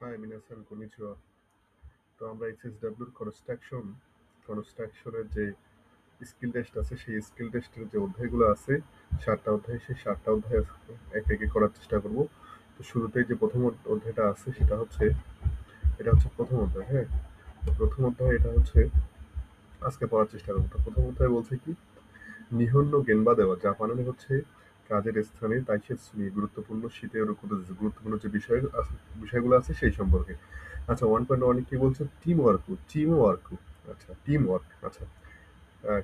High মিনাসান কনিচিওয়া। তো আমরা এইচএসডব্লিউর কনস্ট্রাকশনের যে স্কিল টেস্ট আছে সেই স্কিল টেস্টের যে অধ্যায়গুলো আছে 7টা অধ্যায়, সেই 7টা অধ্যায় একে একে করার চেষ্টা করব। তো শুরুতেই যে প্রথম অধ্যায়টা আছে এটা হচ্ছে প্রথম অধ্যায়। হ্যাঁ, তো প্রথম অধ্যায় এটা হচ্ছে আজকে পড়ার চেষ্টা করবো। তো প্রথম অধ্যায় বলছে কি, নিহন্য গেনবা দেওয়া জাপানের হচ্ছে কাজের স্থানে তাইসেটসু নিয়ে গুরুত্বপূর্ণ শীতের উপদেশ, গুরুত্বপূর্ণ যে বিষয়গুলো আছে সেই সম্পর্কে। আচ্ছা, 1.1 কি বলছে, টিম ওয়ার্ক। আচ্ছা, টিম ওয়ার্ক। আচ্ছা,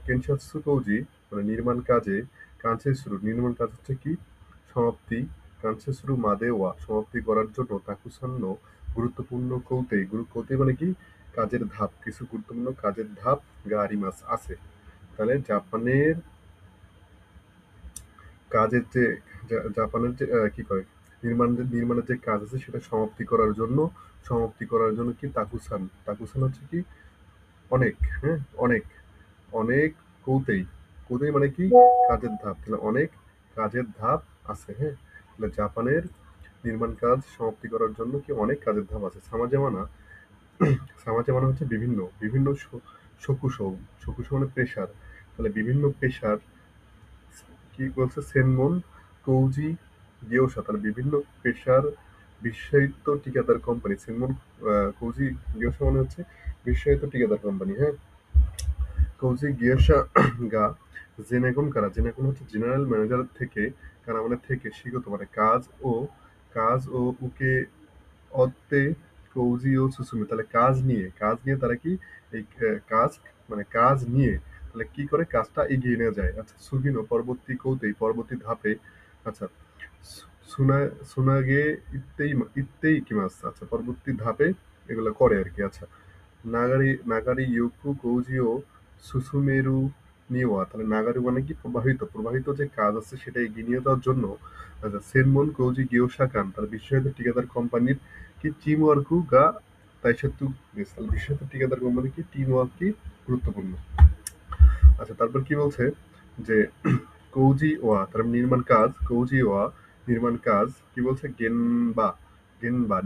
কেনসাৎসু কৌজি মানে নির্মাণ কাজে, কাঞ্চেসুরু নির্মাণ কাজ হচ্ছে কি সমাপ্তি, কাঞ্চেসুরু মাদে ওয়া সমাপ্তি করার জন্য তাকুসান্ন গুরুত্বপূর্ণ কৌতেই মানে কি কাজের ধাপ, কিছু গুরুত্বপূর্ণ কাজের ধাপ গা আরিমাস আছে। তাহলে কাজের যে জাপানের যে কি কয় নির্মাণের যে কাজ আছে সেটা সমাপ্তি করার জন্য কি তাকুসান, তাকুসান হচ্ছে কি অনেক, হ্যাঁ, অনেক অনেক কৌতেই মানে কি কাজের ধাপ, তাহলে অনেক কাজের ধাপ আছে। হ্যাঁ, তাহলে জাপানের নির্মাণ কাজ সমাপ্তি করার জন্য কি অনেক কাজের ধাপ আছে। সামাজে মানে হচ্ছে বিভিন্ন বিভিন্ন শকুশৌ, শকুশৌ মানে পেশার, তাহলে বিভিন্ন পেশার কি বলছে সেনমন কৌজি গেওসা, তাহলে বিভিন্ন পেশার বিশ্বায়িত ঠিকাদার কোম্পানি সেনমন কৌজি গেওসা মানে হচ্ছে বিশ্বায়িত ঠিকাদার কোম্পানি। হ্যাঁ, কৌজি গিয়েশা গা জেনেগন হচ্ছে জেনারেল ম্যানেজার থেকে, কারা মানে থেকে স্বীকৃত মানে কাজ ও উকে অত্তে কৌজি ও সুসুমি, তাহলে কাজ নিয়ে তারা কি এই কাজ নিয়ে তাহলে কি করে কাজটা এগিয়ে নিয়ে যায়। আচ্ছা, সুগিনো পরবর্তী ধাপে। আচ্ছা, সুনা সুনাগে ইত্তেই কিমাস, আচ্ছা পরবর্তী ধাপে এগুলো করে আর কি। আচ্ছা, নাগারি ইউকু কৌজি ও সুসুমেরু নিওয়া, তাহলে নাগারু মানে কি প্রবাহিত যে কাজ আছে সেটা এগিয়ে নিয়ে যাওয়ার জন্য। আচ্ছা, সেনমন কৌজি গিয়োশাকান, তাহলে বিশ্বহিত ঠিকাদার কোম্পানির কি টিম ওয়ার্কু গা তাইসেতু দেশ, তাহলে বিশ্বহিত ঠিকাদার কোম্পানি কি টিম ওয়ার্ক কি গুরুত্বপূর্ণ। আচ্ছা, তারপর কি বলছে যে কৌজি ওয়া তার নির্মাণ কাজ কি বলছে গেনবা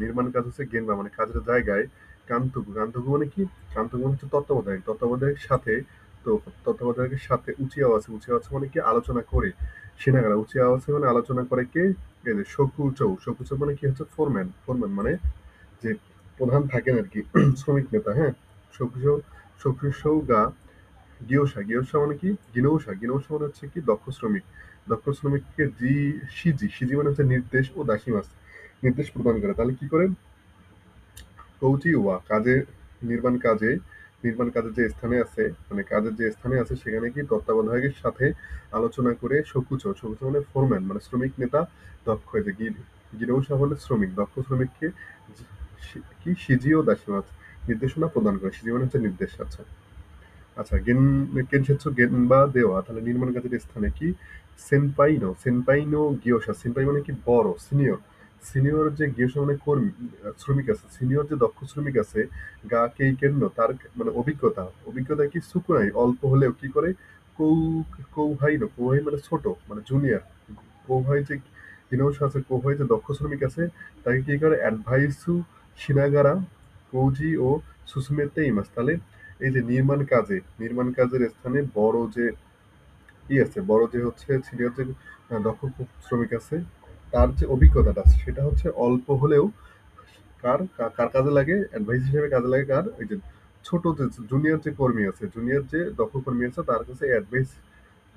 নির্মাণ কাজ হচ্ছে গেনবা মানে কাজের জায়গায়। কান্তকু মানে কি, কান্তকু মানে হচ্ছে তত্ত্বাবধায়কের সাথে। তো তত্ত্বাবধায়কের সাথে উঁচি আওয়াজে মানে কি আলোচনা করে সেনাগারা, উঁচি আওয়াজে মানে আলোচনা করে কে, এই যে শকুচৌ মানে কি হচ্ছে ফোরম্যান মানে যে প্রধান থাকেন আর কি শ্রমিক নেতা। হ্যাঁ, শকুচৌ শকুচৌ গা গিয়োসা মানে কি গিনৌসা মানে হচ্ছে কি দক্ষ শ্রমিককে সিজি মানে হচ্ছে নির্দেশ ও দাসিমাস নির্দেশ প্রদান করে। তাহলে কি করে কৌচি ওয়া নির্মাণ কাজে নির্মাণ কাজের যে স্থানে আছে মানে কাজের যে স্থানে আছে সেখানে কি তত্ত্বাবধায়কের সাথে আলোচনা করে শকুচৌ মানে ফোরম্যান মানে শ্রমিক নেতা দক্ষ, এই যে গিনৌসা হলে শ্রমিক, দক্ষ শ্রমিককে কি সিজি ও দাসিমাস নির্দেশনা প্রদান করে। সিজি মানে হচ্ছে নির্দেশ। আচ্ছা, আচ্ছা, কেনসেটসু গেনবা দেওয়া, তাহলে নির্মাণ কাজের স্থানে কি সেনপাই নো গিয়োশা, সেনপাই মানে কি বড়, সিনিয়র যে গিয়োশা মানে কর্মী, শ্রমিক আছে, সিনিয়র যে দক্ষ শ্রমিক আছে গা কেইকেন্ন তার মানে অভিজ্ঞতা কি সুকুনাই অল্প হলেও কি করে কৌ কৌহাই মানে ছোট মানে জুনিয়র, কৌহাই যে গিনোশা আছে, কৌহাই যে দক্ষ শ্রমিক আছে তাকে কি করে অ্যাডভাইসু শিনাগারা কৌজি ও সুসুমেতে ইমাস, তাহলে এই যে নির্মাণ কাজের স্থানে বড় যে হচ্ছে সিনিয়র যে দক্ষ শ্রমিক আছে তার যে অভিজ্ঞতাটা আছে সেটা হচ্ছে অল্প হলেও কার কার কাজে লাগে, অ্যাডভাইস হিসেবে কাজে লাগে কার, ওই যে ছোট যে জুনিয়র যে দক্ষ কর্মী আছে তার কাছে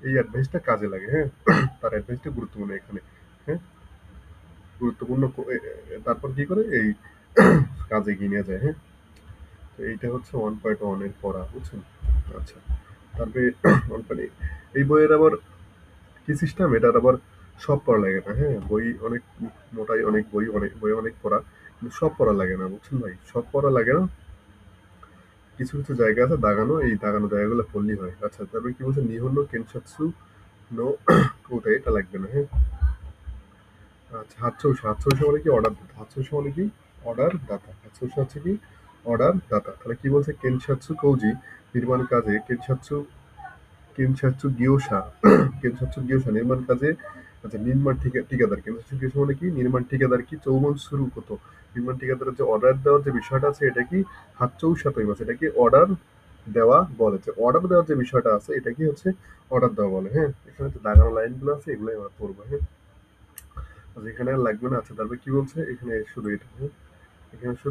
এই অ্যাডভাইসটা কাজে লাগে। হ্যাঁ, তার অ্যাডভাইসটা গুরুত্বপূর্ণ এখানে। হ্যাঁ, গুরুত্বপূর্ণ তারপর কি করে এই কাজে এগিয়ে নিয়ে যায়। হ্যাঁ, তো এইটা হচ্ছে 1.1 এর পড়া, বুঝছেন। আচ্ছা, তারপরে মানে এই বইয়ের আবার কি সিস্টেম, এটার আবার সব পড়া লাগে না। হ্যাঁ, বই অনেক মোটাই, অনেক পড়া, কিন্তু সব পড়া লাগে না, বুঝছেন ভাই, সব পড়া লাগে না। কিছু কিছু জায়গা আছে দাগানো, এই দাগানো জায়গাগুলো পড়লেই হয়। আচ্ছা, তারপরে কি বলছে নিহন্য কেনসাৎসু নো কোথায়, এটা লাগবে না। হ্যাঁ, আচ্ছা, হাতসৌষা মানে কি হাতসৌষা হচ্ছে কি অর্ডার দাতা, তাহলে কি বলছে কেনসাৎসু কৌজি নির্মাণ কাজে কেনসাৎসু গিয়োশা নির্মাণ কাজে আচ্ছা, নির্মাণ ঠিকাদার কেন্দ্র শাসিত কৃষি মানে কি? নির্মাণ ঠিকাদার কি চৌমন শুরু কত? নির্মাণ ঠিকাদারের যে অর্ডার দেওয়ার যে বিষয়টা আছে এটা কি হাত চৌসাতই মাস, এটা কি অর্ডার দেওয়া বলে। যে অর্ডার দেওয়ার যে বিষয়টা আছে এটা কি হচ্ছে অর্ডার দেওয়া বলে। হ্যাঁ, এখানে যে দাগানো লাইনগুলো আছে এগুলোই আমরা পড়বো। হ্যাঁ, আচ্ছা এখানে আর লাগবে না। আচ্ছা তারপরে কি বলছে এখানে? শুধু এটা, হ্যাঁ, এখানে শুধু